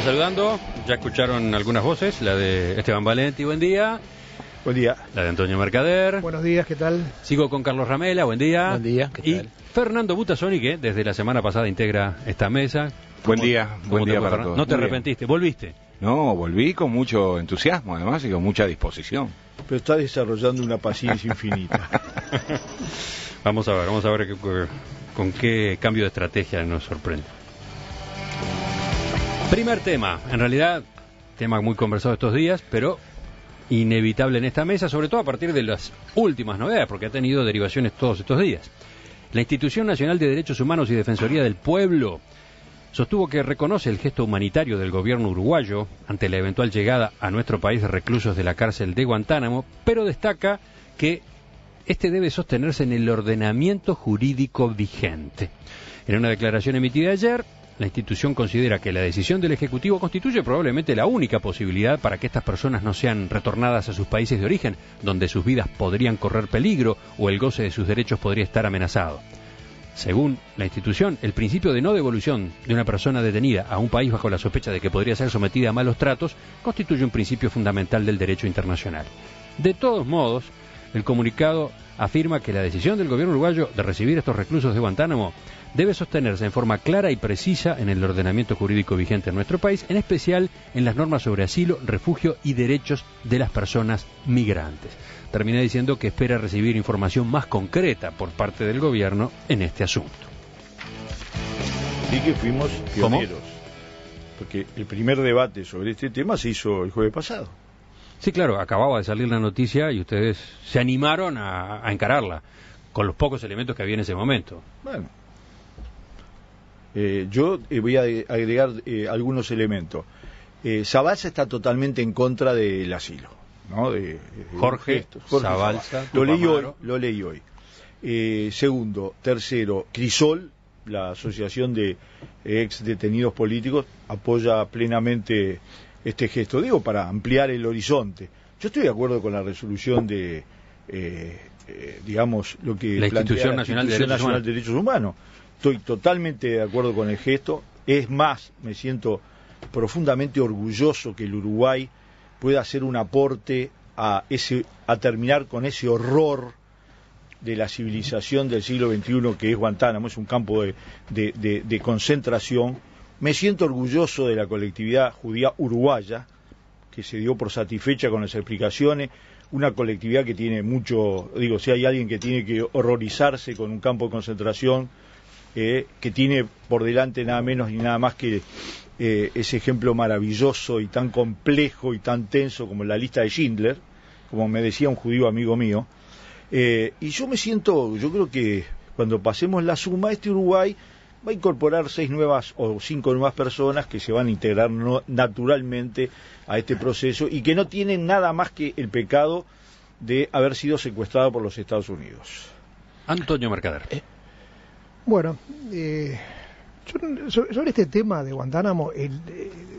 saludando. Ya escucharon algunas voces, la de Esteban Valenti, buen día. Buen día. La de Antonio Mercader. Buenos días, ¿qué tal? Sigo con Carlos Ramela, buen día. Buen día, ¿qué tal? Y Fernando Butasoni, que desde la semana pasada integra esta mesa. Buen día para Fernando? todos. ¿No te Muy arrepentiste? ¿Volviste? No, volví con mucho entusiasmo, además, y con mucha disposición. Pero está desarrollando una paciencia infinita. Vamos a ver con qué cambio de estrategia nos sorprende. Primer tema, en realidad, tema muy conversado estos días, pero inevitable en esta mesa, sobre todo a partir de las últimas novedades, porque ha tenido derivaciones todos estos días. La Institución Nacional de Derechos Humanos y Defensoría del Pueblo sostuvo que reconoce el gesto humanitario del gobierno uruguayo ante la eventual llegada a nuestro país de reclusos de la cárcel de Guantánamo, pero destaca que este debe sostenerse en el ordenamiento jurídico vigente. En una declaración emitida ayer, la institución considera que la decisión del Ejecutivo constituye probablemente la única posibilidad para que estas personas no sean retornadas a sus países de origen, donde sus vidas podrían correr peligro o el goce de sus derechos podría estar amenazado. Según la institución, el principio de no devolución de una persona detenida a un país bajo la sospecha de que podría ser sometida a malos tratos constituye un principio fundamental del derecho internacional. De todos modos, el comunicado afirma que la decisión del gobierno uruguayo de recibir estos reclusos de Guantánamo debe sostenerse en forma clara y precisa en el ordenamiento jurídico vigente en nuestro país, en especial en las normas sobre asilo, refugio y derechos de las personas migrantes. Termina diciendo que espera recibir información más concreta por parte del gobierno en este asunto. Y que fuimos pioneros, porque el primer debate sobre este tema se hizo el jueves pasado. Sí, claro, acababa de salir la noticia y ustedes se animaron a encararla con los pocos elementos que había en ese momento. Bueno, yo voy a agregar algunos elementos. Zabalza está totalmente en contra del asilo, ¿no? Jorge Zabalza. Lo leí hoy. Segundo, tercero, Crisol, la asociación de ex detenidos políticos, apoya plenamente este gesto, digo, para ampliar el horizonte. Yo estoy de acuerdo con la resolución de, digamos, lo que la Institución Nacional de Derechos Humanos. Estoy totalmente de acuerdo con el gesto. Es más, me siento profundamente orgulloso que el Uruguay pueda hacer un aporte a terminar con ese horror de la civilización del siglo XXI que es Guantánamo. Es un campo de concentración. Me siento orgulloso de la colectividad judía uruguaya, que se dio por satisfecha con las explicaciones, una colectividad que tiene mucho, digo, si hay alguien que tiene que horrorizarse con un campo de concentración, que tiene por delante nada menos ni nada más que ese ejemplo maravilloso y tan complejo y tan tenso como la lista de Schindler, como me decía un judío amigo mío, y yo creo que cuando pasemos la suma, este Uruguay va a incorporar 6 nuevas o 5 nuevas personas que se van a integrar naturalmente a este proceso y que no tienen nada más que el pecado de haber sido secuestrado por los Estados Unidos. Antonio Mercader. Bueno, sobre este tema de Guantánamo,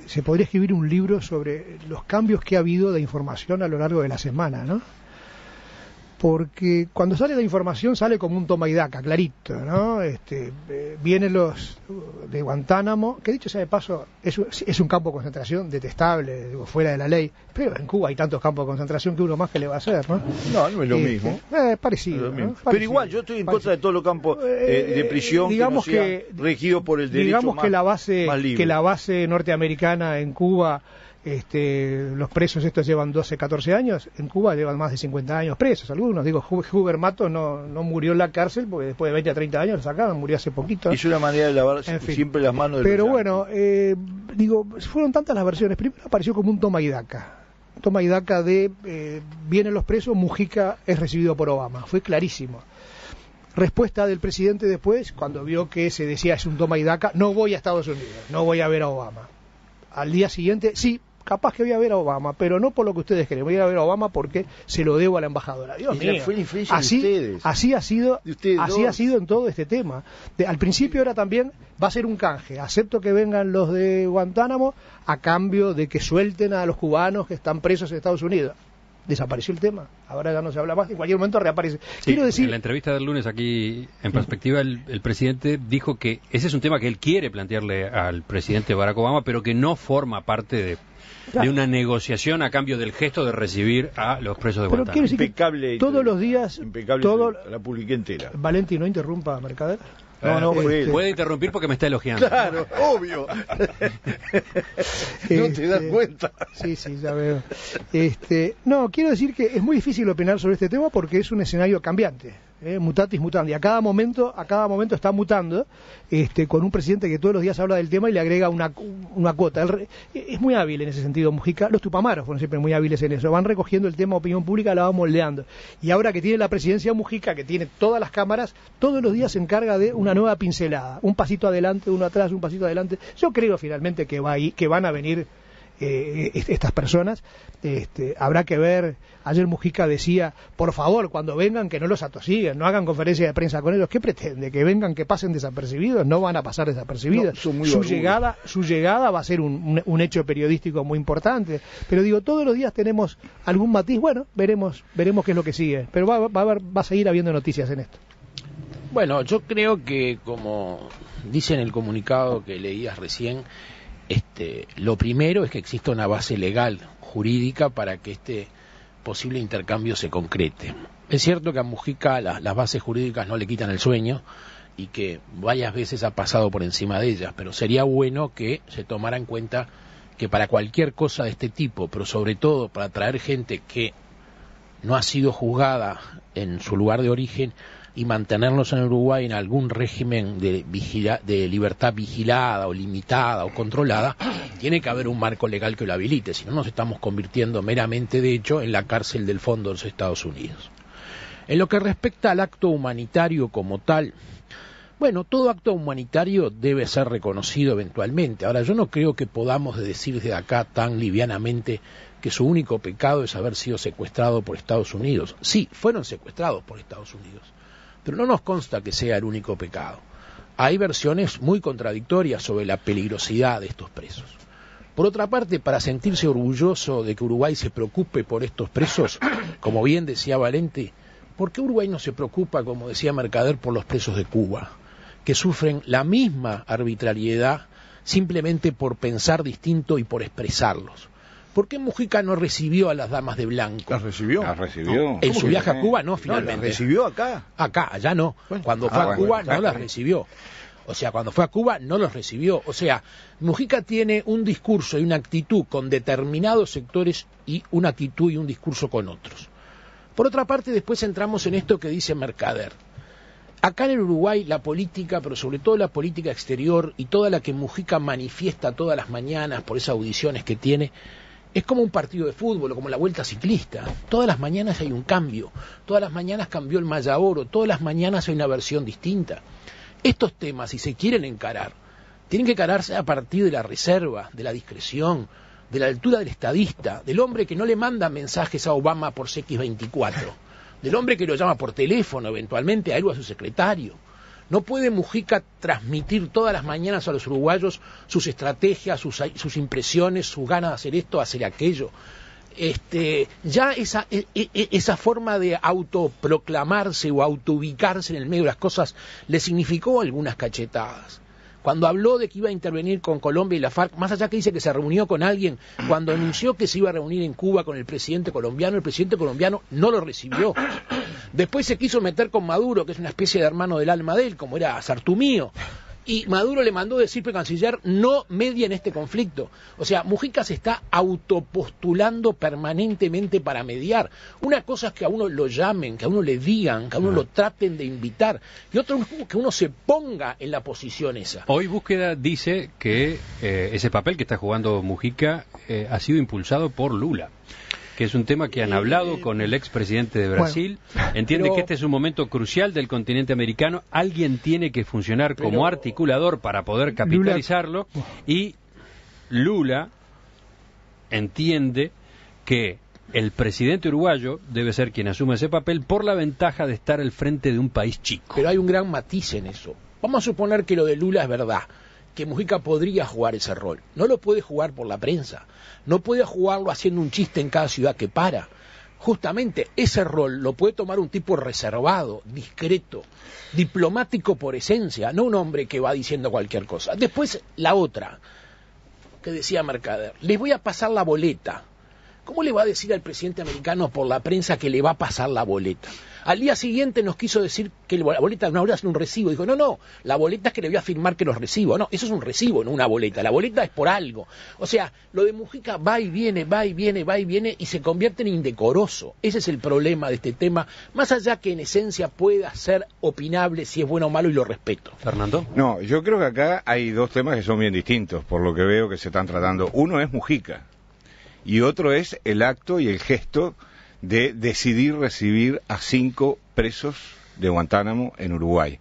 se podría escribir un libro sobre los cambios que ha habido de información a lo largo de la semana, ¿no? Porque cuando sale la información sale como un toma y daca, clarito, ¿no? Vienen los de Guantánamo, que dicho sea de paso, es un campo de concentración detestable, digo, fuera de la ley, pero en Cuba hay tantos campos de concentración que uno más que le va a hacer, ¿no? No es lo mismo. Parecido, es lo mismo. ¿no? Pero igual, yo estoy en contra de todos los campos de prisión digamos que no sean regidos por el derecho digamos más, que la base norteamericana en Cuba, los presos estos llevan 12, 14 años, en Cuba llevan más de 50 años presos, algunos, digo, Huber Matos no murió en la cárcel porque después de 20 a 30 años lo sacaron, murió hace poquito. Es una manera de lavar siempre las manos de los Pero bueno, digo, fueron tantas las versiones. Primero apareció como un toma y daca de vienen los presos, Mujica es recibido por Obama, fue clarísimo. Respuesta del presidente después, cuando vio que se decía es un toma y daca, no voy a Estados Unidos, no voy a ver a Obama. Al día siguiente, sí, capaz que voy a ver a Obama, pero no por lo que ustedes creen, voy a ir a ver a Obama porque se lo debo a la embajadora. Dios mío, fue la influencia de ustedes. Así ha sido en todo este tema. Al principio era también, va a ser un canje, acepto que vengan los de Guantánamo a cambio de que suelten a los cubanos que están presos en Estados Unidos. desapareció el tema, ahora ya no se habla más, en cualquier momento reaparece. Sí, Quiero decir, en la entrevista del lunes aquí en Perspectiva, el presidente dijo que ese es un tema que él quiere plantearle al presidente Barack Obama, pero que no forma parte de una negociación a cambio del gesto de recibir a los presos de Guantánamo. quiero decir Impecable. todos los días, Impecable, la publiqué entera. Valenti, no interrumpa, Mercader. Puede interrumpir porque me está elogiando. Claro, obvio. No te das cuenta. Sí, ya veo. No, quiero decir que es muy difícil opinar sobre este tema porque es un escenario cambiante. Mutatis mutandi, a cada momento está mutando, con un presidente que todos los días habla del tema y le agrega una cuota. Es muy hábil en ese sentido Mujica, los tupamaros fueron siempre muy hábiles en eso, van recogiendo el tema de opinión pública, la van moldeando, y ahora que tiene la presidencia Mujica, que tiene todas las cámaras, todos los días se encarga de una nueva pincelada, un pasito adelante, uno atrás, un pasito adelante. Yo creo finalmente que van a venir estas personas. Habrá que ver. Ayer Mujica decía, por favor, cuando vengan que no los atosiguen, no hagan conferencia de prensa con ellos. ¿Qué pretende? ¿Que vengan, que pasen desapercibidos? No van a pasar desapercibidos. No, su llegada va a ser un hecho periodístico muy importante. Pero digo, todos los días tenemos algún matiz. Bueno, veremos qué es lo que sigue. Pero va a seguir habiendo noticias en esto. Bueno, yo creo que, como dice en el comunicado que leías recién, lo primero es que exista una base legal, jurídica, para que este posible intercambio se concrete. Es cierto que a Mujica las bases jurídicas no le quitan el sueño y que varias veces ha pasado por encima de ellas, pero sería bueno que se tomara en cuenta que para cualquier cosa de este tipo, pero sobre todo para traer gente que no ha sido juzgada en su lugar de origen y mantenerlos en Uruguay en algún régimen de libertad vigilada o limitada o controlada, tiene que haber un marco legal que lo habilite, si no nos estamos convirtiendo meramente, de hecho, en la cárcel del fondo de los Estados Unidos. En lo que respecta al acto humanitario como tal, bueno, todo acto humanitario debe ser reconocido eventualmente. Ahora, yo no creo que podamos decir desde acá tan livianamente que su único pecado es haber sido secuestrado por Estados Unidos. Sí, fueron secuestrados por Estados Unidos, pero no nos consta que sea el único pecado. Hay versiones muy contradictorias sobre la peligrosidad de estos presos. Por otra parte, para sentirse orgulloso de que Uruguay se preocupe por estos presos, como bien decía Valenti, ¿por qué Uruguay no se preocupa, como decía Mercader, por los presos de Cuba, que sufren la misma arbitrariedad simplemente por pensar distinto y por expresarlos? ¿Por qué Mujica no recibió a las damas de blanco? ¿Las recibió? ¿Las recibió? En su viaje a Cuba no, finalmente. ¿Las recibió acá? Acá, allá no. Bueno, cuando fue a Cuba no las recibió. O sea, cuando fue a Cuba no los recibió. O sea, Mujica tiene un discurso y una actitud con determinados sectores y una actitud y un discurso con otros. Por otra parte, después entramos en esto que dice Mercader. Acá en el Uruguay la política, pero sobre todo la política exterior y toda la que Mujica manifiesta todas las mañanas por esas audiciones que tiene, es como un partido de fútbol o como la vuelta ciclista. Todas las mañanas hay un cambio, todas las mañanas cambió el Maya Oro, todas las mañanas hay una versión distinta. Estos temas, si se quieren encarar, tienen que encararse a partir de la reserva, de la discreción, de la altura del estadista, del hombre que no le manda mensajes a Obama por CX24, del hombre que lo llama por teléfono eventualmente a él o a su secretario. No puede Mujica transmitir todas las mañanas a los uruguayos sus estrategias, sus impresiones, sus ganas de hacer esto, hacer aquello. Ya esa forma de autoproclamarse o autoubicarse en el medio de las cosas le significó algunas cachetadas. Cuando habló de que iba a intervenir con Colombia y la FARC, más allá que dice que se reunió con alguien, cuando anunció que se iba a reunir en Cuba con el presidente colombiano no lo recibió. Después se quiso meter con Maduro, que es una especie de hermano del alma de él, como era Sartumío, y Maduro le mandó decir al canciller, no media en este conflicto. O sea, Mujica se está autopostulando permanentemente para mediar. Una cosa es que a uno lo llamen, que a uno le digan, que a uno lo traten de invitar, y otra es que uno se ponga en la posición esa. Hoy Búsqueda dice que ese papel que está jugando Mujica ha sido impulsado por Lula, que es un tema que han hablado con el expresidente de Brasil. Entiende que este es un momento crucial del continente americano. Alguien tiene que funcionar como articulador para poder capitalizarlo. Y Lula entiende que el presidente uruguayo debe ser quien asuma ese papel por la ventaja de estar al frente de un país chico. Pero hay un gran matiz en eso. Vamos a suponer que lo de Lula es verdad, que Mujica podría jugar ese rol. No lo puede jugar por la prensa, no puede jugarlo haciendo un chiste en cada ciudad que para, justamente ese rol lo puede tomar un tipo reservado, discreto, diplomático por esencia, no un hombre que va diciendo cualquier cosa. Después, la otra, que decía Mercader, les voy a pasar la boleta. ¿Cómo le va a decir al presidente americano por la prensa que le va a pasar la boleta? Al día siguiente nos quiso decir que la boleta no es un recibo. Dijo, no, la boleta es que le voy a firmar que los recibo. No, eso es un recibo, no una boleta. La boleta es por algo. O sea, lo de Mujica va y viene, y se convierte en indecoroso. Ese es el problema de este tema, más allá que en esencia pueda ser opinable si es bueno o malo, y lo respeto. Fernando. No, yo creo que acá hay dos temas que son bien distintos, por lo que veo que se están tratando. Uno es Mujica, y otro es el acto y el gesto de decidir recibir a 5 presos de Guantánamo en Uruguay.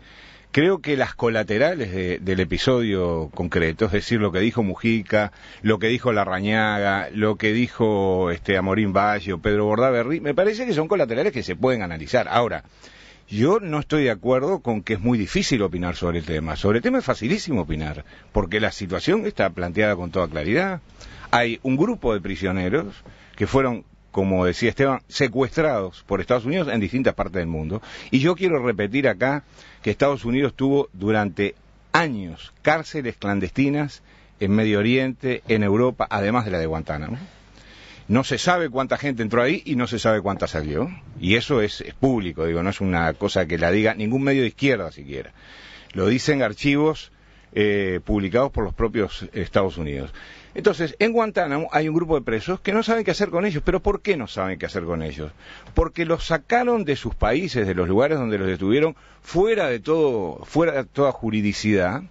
Creo que las colaterales del episodio concreto, es decir, lo que dijo Mujica, lo que dijo Larrañaga, lo que dijo Amorín Valle o Pedro Bordaberry, me parece que son colaterales que se pueden analizar. Ahora, yo no estoy de acuerdo con que es muy difícil opinar sobre el tema. Sobre el tema es facilísimo opinar, porque la situación está planteada con toda claridad. Hay un grupo de prisioneros que fueron, como decía Esteban, secuestrados por Estados Unidos en distintas partes del mundo. Y yo quiero repetir acá que Estados Unidos tuvo durante años cárceles clandestinas en Medio Oriente, en Europa, además de la de Guantánamo. No se sabe cuánta gente entró ahí y no se sabe cuánta salió. Y eso es público, digo, no es una cosa que la diga ningún medio de izquierda siquiera. Lo dicen archivos publicados por los propios Estados Unidos. Entonces, en Guantánamo hay un grupo de presos que no saben qué hacer con ellos. ¿Pero por qué no saben qué hacer con ellos? Porque los sacaron de sus países, de los lugares donde los detuvieron, fuera de toda juridicidad,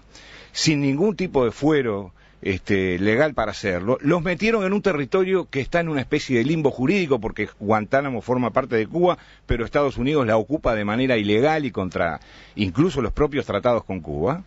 sin ningún tipo de fuero legal para hacerlo. Los metieron en un territorio que está en una especie de limbo jurídico, porque Guantánamo forma parte de Cuba, pero Estados Unidos la ocupa de manera ilegal y contra incluso los propios tratados con Cuba.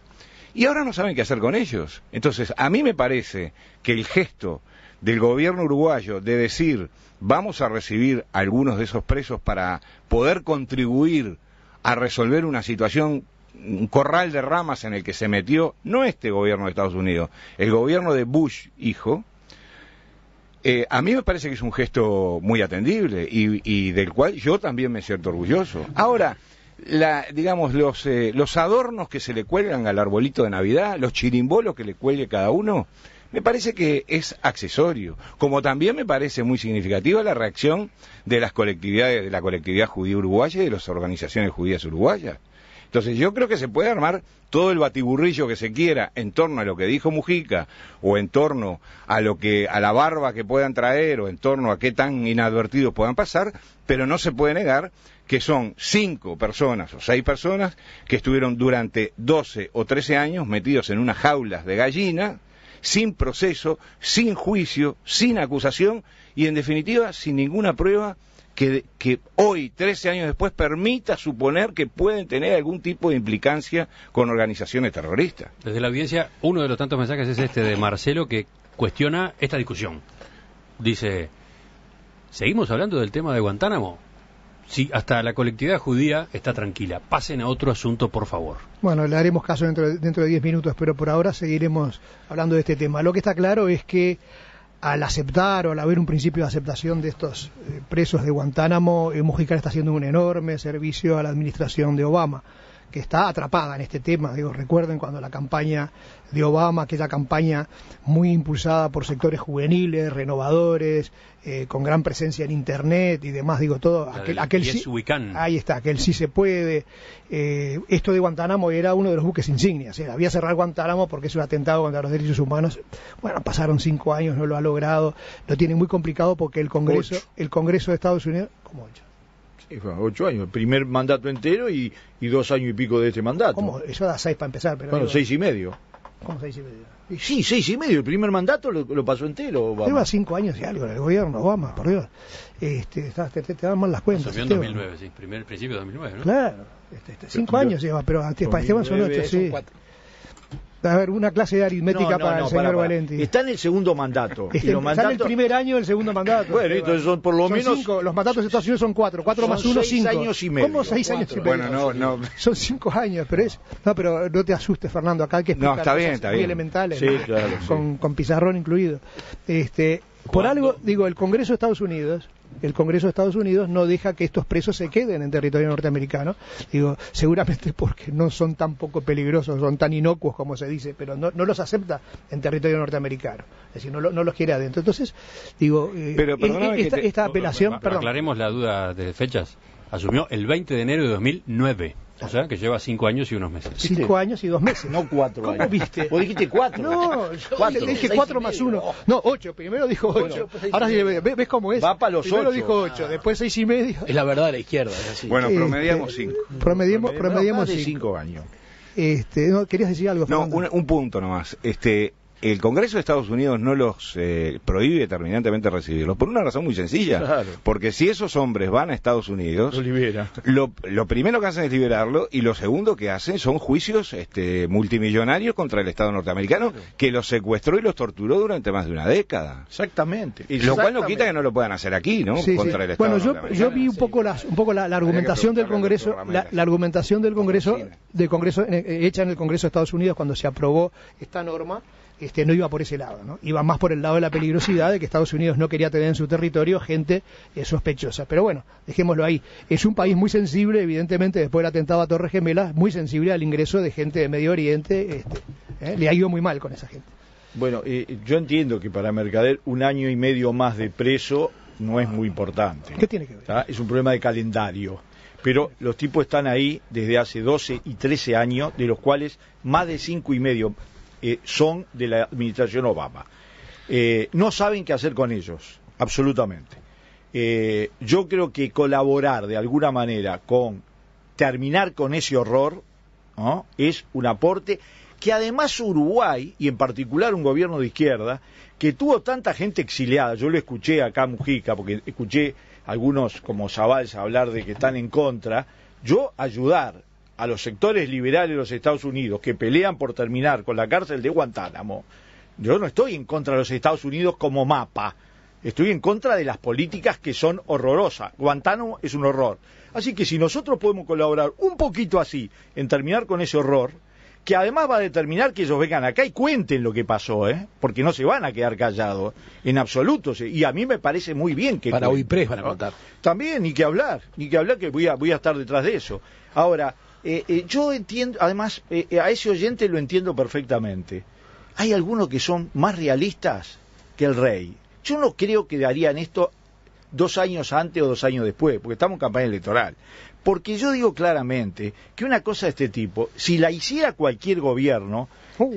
Y ahora no saben qué hacer con ellos. Entonces, a mí me parece que el gesto del gobierno uruguayo de decir, vamos a recibir a algunos de esos presos para poder contribuir a resolver una situación, un corral de ramas en el que se metió, no este gobierno de Estados Unidos, el gobierno de Bush, hijo, a mí me parece que es un gesto muy atendible y del cual yo también me siento orgulloso. Ahora, los adornos que se le cuelgan al arbolito de Navidad, los chirimbolos que le cuelgue cada uno, me parece que es accesorio. Como también me parece muy significativa la reacción de las colectividades, de la colectividad judía uruguaya y de las organizaciones judías uruguayas. Entonces yo creo que se puede armar todo el batiburrillo que se quiera en torno a lo que dijo Mujica, o en torno a la barba que puedan traer, o en torno a qué tan inadvertidos puedan pasar, pero no se puede negar que son 5 personas o 6 personas que estuvieron durante 12 o 13 años metidos en unas jaulas de gallina, sin proceso, sin juicio, sin acusación y en definitiva sin ninguna prueba que hoy, 13 años después, permita suponer que pueden tener algún tipo de implicancia con organizaciones terroristas. Desde la audiencia, uno de los tantos mensajes es este de Marcelo, que cuestiona esta discusión. Dice, ¿seguimos hablando del tema de Guantánamo? Sí, hasta la colectividad judía está tranquila. Pasen a otro asunto, por favor. Bueno, le haremos caso dentro de 10 minutos, pero por ahora seguiremos hablando de este tema. Lo que está claro es que al aceptar o al haber un principio de aceptación de estos presos de Guantánamo, Mujica está haciendo un enorme servicio a la administración de Obama, que está atrapada en este tema. Digo, recuerden cuando la campaña de Obama, aquella campaña muy impulsada por sectores juveniles, renovadores, con gran presencia en internet y demás, digo, todo aquel sí, ahí está, aquel sí se puede. Esto de Guantánamo era uno de los buques insignias, había cerrar Guantánamo porque es un atentado contra los derechos humanos. Bueno, pasaron 5 años, no lo ha logrado, lo tiene muy complicado porque el Congreso de Estados Unidos, ¿cómo 8? Sí, fue 8 años, el primer mandato entero y 2 años y pico de este mandato. ¿Cómo? Eso da 6 para empezar. Pero bueno, 6 y medio. ¿Cómo 6 y medio? Sí, 6 y medio, el primer mandato lo pasó entero Obama. Lleva 5 años y algo en el gobierno Obama, por Dios. Te dan mal las cuentas. Asumió en 2009, sí, principio de 2009, ¿no? Claro, 5 años lleva, pero para Esteban son 8, sí. 4. A ver, una clase de aritmética para el señor Valenti. Está en el segundo mandato. Está en el primer año del segundo mandato. Bueno, entonces son por lo menos... 5, los mandatos de Estados Unidos son 4 más 1, 5. 6 años y medio. ¿Cómo 6 años y medio? Bueno, no. Son 5 años, pero pero no te asustes, Fernando, acá hay que explicar está muy elementales, sí, claro, con pizarrón incluido. Por algo, digo, el Congreso de Estados Unidos el Congreso de Estados Unidos no deja que estos presos se queden en territorio norteamericano. Digo, seguramente porque no son tan poco peligrosos, son tan inocuos como se dice, pero no los acepta en territorio norteamericano. Es decir, no los quiere adentro. Entonces, digo, pero esta apelación... Aclaremos la duda de fechas. Asumió el 20 de enero de 2009. O sea, que lleva 5 años y unos meses. 5 años y 2 meses. No 4 años. ¿Cómo viste? Vos dijiste 4. No, yo dije 4 más 1. No, 8. Primero dijo 8. Ahora ves cómo es. Va para los 8. Primero dijo 8, después 6 y medio. Es la verdad de la izquierda, es así. Bueno, promediamos 5. Promediamos 5 años. No, ¿querías decir algo, Fernando? No, un punto nomás. El Congreso de Estados Unidos no los prohíbe terminantemente recibirlos por una razón muy sencilla. Claro. Porque si esos hombres van a Estados Unidos, Lo libera. Lo primero que hacen es liberarlo, y lo segundo que hacen son juicios multimillonarios contra el Estado norteamericano, que los secuestró y los torturó durante más de una década. Exactamente. Lo cual no quita que no lo puedan hacer aquí, ¿no? Sí, contra el Estado bueno, norteamericano. yo vi un poco la argumentación del Congreso, la argumentación del Congreso, hecha en el Congreso de Estados Unidos cuando se aprobó esta norma. No iba por ese lado, ¿no? Iba más por el lado de la peligrosidad de que Estados Unidos no quería tener en su territorio gente sospechosa. Pero bueno, dejémoslo ahí. Es un país muy sensible, evidentemente, después del atentado a Torres Gemelas, muy sensible al ingreso de gente de Medio Oriente. Le ha ido muy mal con esa gente. Bueno, yo entiendo que para Mercader 1 año y medio más de preso no es muy importante. ¿Qué tiene que ver? ¿Tá? Es un problema de calendario. Pero los tipos están ahí desde hace 12 y 13 años, de los cuales más de 5 y medio son de la administración Obama. No saben qué hacer con ellos, absolutamente. Yo creo que colaborar de alguna manera con terminar con ese horror, ¿no?, es un aporte que además Uruguay, y en particular un gobierno de izquierda, que tuvo tanta gente exiliada. Yo lo escuché acá a Mujica, porque escuché algunos como Zabalza hablar de que están en contra. Yo ayudar a los sectores liberales de los Estados Unidos que pelean por terminar con la cárcel de Guantánamo, yo no estoy en contra de los Estados Unidos como mapa, estoy en contra de las políticas que son horrorosas. Guantánamo es un horror. Así que si nosotros podemos colaborar un poquito así en terminar con ese horror, que además va a determinar que ellos vengan acá y cuenten lo que pasó, porque no se van a quedar callados en absoluto, y a mí me parece muy bien que para Hoypress van a contar. También, ni que hablar que voy a estar detrás de eso. Ahora, yo entiendo, además, a ese oyente lo entiendo perfectamente. Hay algunos que son más realistas que el rey. Yo no creo que darían esto 2 años antes o 2 años después, porque estamos en campaña electoral. Porque yo digo claramente que una cosa de este tipo, si la hiciera cualquier gobierno,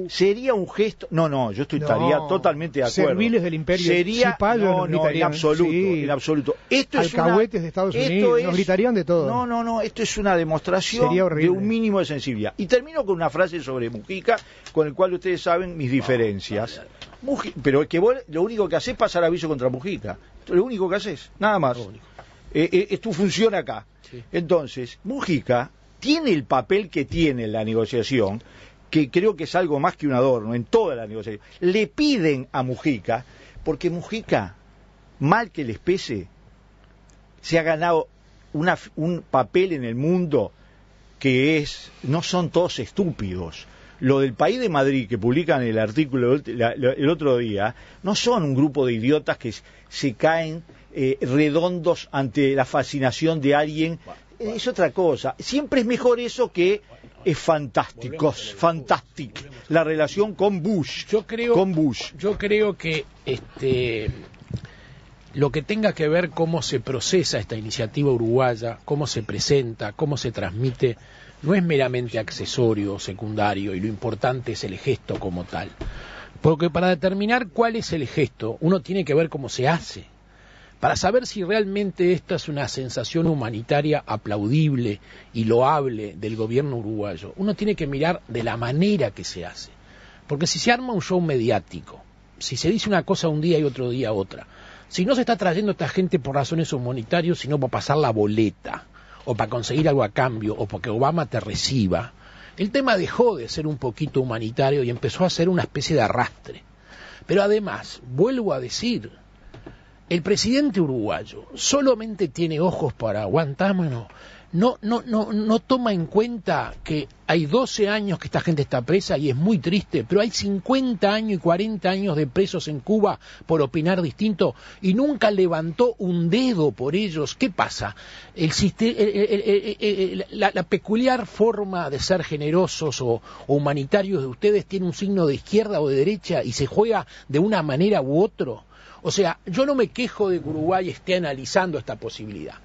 sería un gesto... No, yo estaría totalmente de acuerdo. Serviles del imperio. Sería... No, en absoluto, sí. en absoluto. Esto alcahuetes de Estados Unidos, nos gritarían de todo. No, esto es una demostración de un mínimo de sensibilidad. Y termino con una frase sobre Mujica, con el cual ustedes saben mis diferencias. Pero es que vos lo único que haces es pasar aviso contra Mujica. Lo único que haces, nada más. Es tu función acá. Sí. Entonces, Mujica tiene el papel que tiene en la negociación, que creo que es algo más que un adorno en toda la negociación. Le piden a Mujica, porque Mujica, mal que les pese, se ha ganado un papel en el mundo que no son todos estúpidos. Lo del País de Madrid, que publican el artículo el otro día, no son un grupo de idiotas que se caen redondos ante la fascinación de alguien. Es otra cosa. Siempre es mejor eso que es fantástico la relación con Bush. Yo creo que lo que tenga que ver cómo se procesa esta iniciativa uruguaya, cómo se presenta, cómo se transmite, no es meramente accesorio o secundario, y lo importante es el gesto como tal. Porque para determinar cuál es el gesto, uno tiene que ver cómo se hace. Para saber si realmente esta es una sensación humanitaria aplaudible y loable del gobierno uruguayo, uno tiene que mirar de la manera que se hace. Porque si se arma un show mediático, si se dice una cosa un día y otro día otra, si no se está trayendo a esta gente por razones humanitarias, sino para pasar la boleta, o para conseguir algo a cambio, o porque Obama te reciba, el tema dejó de ser un poquito humanitario y empezó a ser una especie de arrastre. Pero además, vuelvo a decir, el presidente uruguayo solamente tiene ojos para Guantánamo no toma en cuenta que hay 12 años que esta gente está presa y es muy triste, pero hay 50 años y 40 años de presos en Cuba por opinar distinto y nunca levantó un dedo por ellos. ¿Qué pasa? La peculiar forma de ser generosos o humanitarios de ustedes tiene un signo de izquierda o de derecha y se juega de una manera u otro. O sea, yo no me quejo de que Uruguay esté analizando esta posibilidad.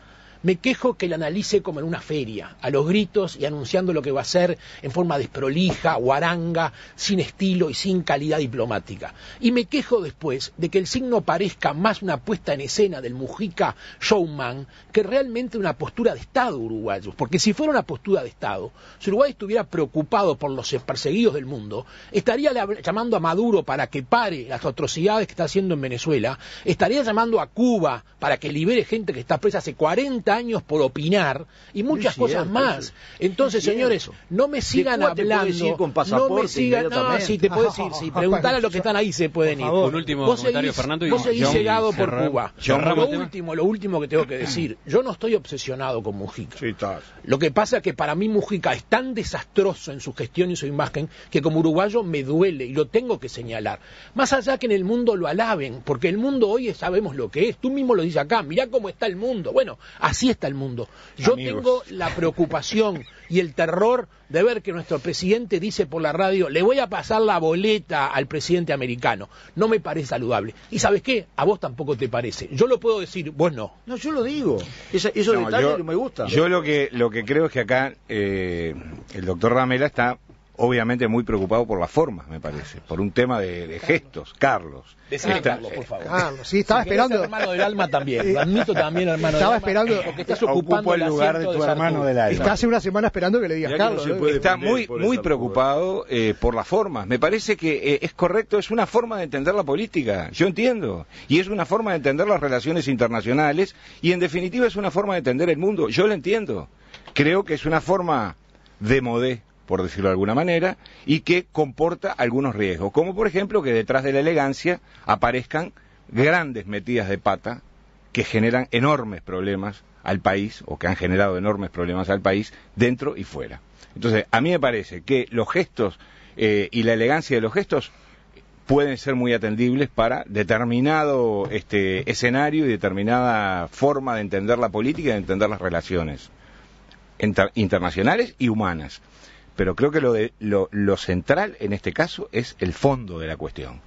Me quejo que la analice como en una feria, a los gritos y anunciando lo que va a hacer en forma desprolija, guaranga, sin estilo y sin calidad diplomática. Y me quejo después de que el signo parezca más una puesta en escena del Mujica showman que realmente una postura de Estado uruguayo. Porque si fuera una postura de Estado, si Uruguay estuviera preocupado por los perseguidos del mundo, estaría llamando a Maduro para que pare las atrocidades que está haciendo en Venezuela, estaría llamando a Cuba para que libere gente que está presa hace 40 años por opinar y muchas cosas más. Entonces, señores, no me sigan hablando, no me sigan, no, si te puedes ir, si preguntar a los que están ahí se pueden ir. Un último comentario, Fernando, y vos seguís cegado por Cuba. Lo último que tengo que decir, yo no estoy obsesionado con Mujica. Sí, lo que pasa es que para mí Mujica es tan desastroso en su gestión y su imagen que como uruguayo me duele y lo tengo que señalar. Más allá que en el mundo lo alaben, porque el mundo hoy sabemos lo que es. Tú mismo lo dices acá, mirá cómo está el mundo. Bueno, así está el mundo. Yo tengo la preocupación y el terror de ver que nuestro presidente dice por la radio, le voy a pasar la boleta al presidente americano. No me parece saludable. ¿Y sabes qué? A vos tampoco te parece. Yo lo puedo decir, vos no. No, yo lo digo. Esos detalles me gustan. Yo lo que creo es que acá el doctor Ramela está obviamente muy preocupado por las formas, me parece, por un tema de gestos. Carlos. Carlos, por favor. Carlos, sí, estaba esperando. Hermano del alma también. Lo admito también, hermano estaba del alma. Esperando. Porque estás ocupando el lugar de tu hermano del alma. Está hace una semana esperando que le digas Carlos. Está muy preocupado por las formas. Me parece que es correcto, es una forma de entender la política. Yo entiendo. Y es una forma de entender las relaciones internacionales. Y en definitiva es una forma de entender el mundo. Yo lo entiendo. Creo que es una forma de modé, por decirlo de alguna manera, y que comporta algunos riesgos, como por ejemplo que detrás de la elegancia aparezcan grandes metidas de pata que generan enormes problemas al país, o que han generado enormes problemas al país, dentro y fuera. Entonces, a mí me parece que los gestos y la elegancia de los gestos pueden ser muy atendibles para determinado escenario y determinada forma de entender la política y de entender las relaciones internacionales y humanas. Pero creo que lo central en este caso es el fondo de la cuestión.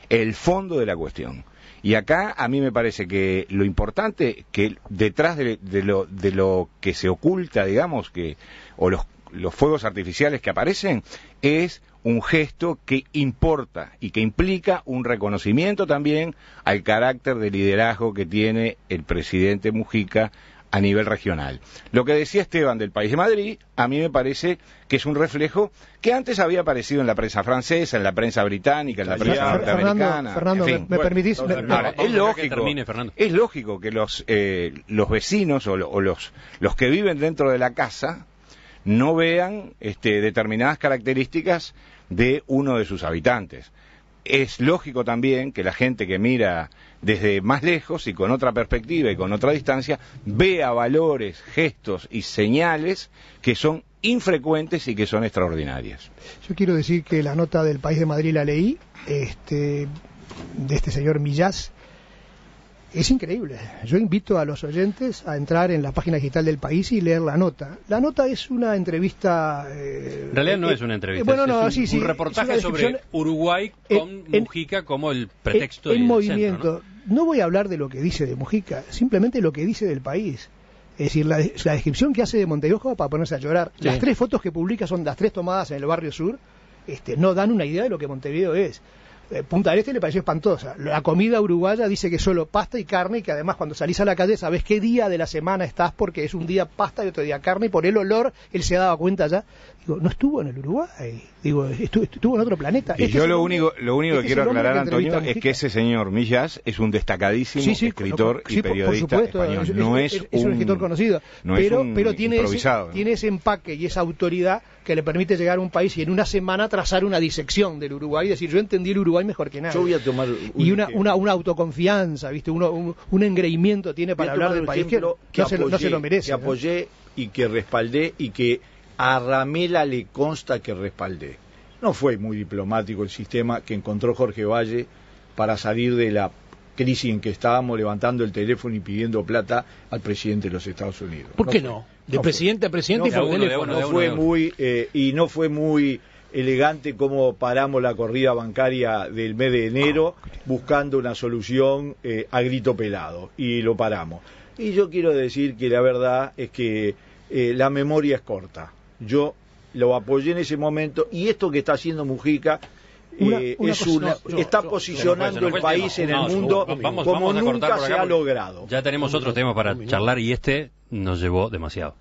El fondo de la cuestión. Y acá a mí me parece que lo importante, que detrás de lo que se oculta, digamos, o los fuegos artificiales que aparecen, es un gesto que importa y que implica un reconocimiento también al carácter de liderazgo que tiene el presidente Mujica a nivel regional. Lo que decía Esteban del País de Madrid, a mí me parece que es un reflejo que antes había aparecido en la prensa francesa, en la prensa británica, en la prensa norteamericana. Fernando, en fin. ¿me permitís? Es lógico que los vecinos o los que viven dentro de la casa no vean determinadas características de uno de sus habitantes. Es lógico también que la gente que mira desde más lejos y con otra perspectiva y con otra distancia vea valores, gestos y señales que son infrecuentes y que son extraordinarias. Yo quiero decir que la nota del País de Madrid la leí, de este señor Millás. Es increíble. Yo invito a los oyentes a entrar en la página digital del País y leer la nota. La nota es una entrevista... en realidad no es una entrevista, es un reportaje sobre Uruguay con Mujica como el pretexto del centro, movimiento. ¿no? Voy a hablar de lo que dice de Mujica, simplemente lo que dice del país. Es decir, la descripción que hace de Montevideo como para ponerse a llorar. Sí. Las 3 fotos que publica son las 3 tomadas en el barrio sur. No dan una idea de lo que Montevideo es. Punta del Este le pareció espantosa. La comida uruguaya dice que es solo pasta y carne, y que además cuando salís a la calle sabés qué día de la semana estás, porque es un día pasta y otro día carne, y por el olor él se daba cuenta ya. Digo, no estuvo en el Uruguay, estuvo en otro planeta. Y yo lo único que quiero aclarar, Antonio, es que ese señor Millás es un destacadísimo escritor y periodista por supuesto, español. No es un escritor conocido, pero tiene improvisado, tiene ese empaque y esa autoridad que le permite llegar a un país y en una semana trazar una disección del Uruguay y decir, yo entendí el Uruguay mejor que nada. Yo voy a tomar una autoconfianza, ¿viste? Un engreimiento tiene para hablar del país que no se lo merece. Que apoyé y que respaldé y que a Ramela le consta que respaldé. No fue muy diplomático el sistema que encontró Jorge Valle para salir de la crisis en que estábamos, levantando el teléfono y pidiendo plata al presidente de los Estados Unidos. ¿Por qué no? De presidente a presidente y por teléfono. No fue muy elegante como paramos la corrida bancaria del mes de enero buscando una solución a grito pelado, y lo paramos. Y yo quiero decir que la verdad es que la memoria es corta. Yo lo apoyé en ese momento, y esto que está haciendo Mujica está posicionando el país en el mundo como nunca se ha logrado. Ya tenemos otro tema para charlar, y este nos llevó demasiado.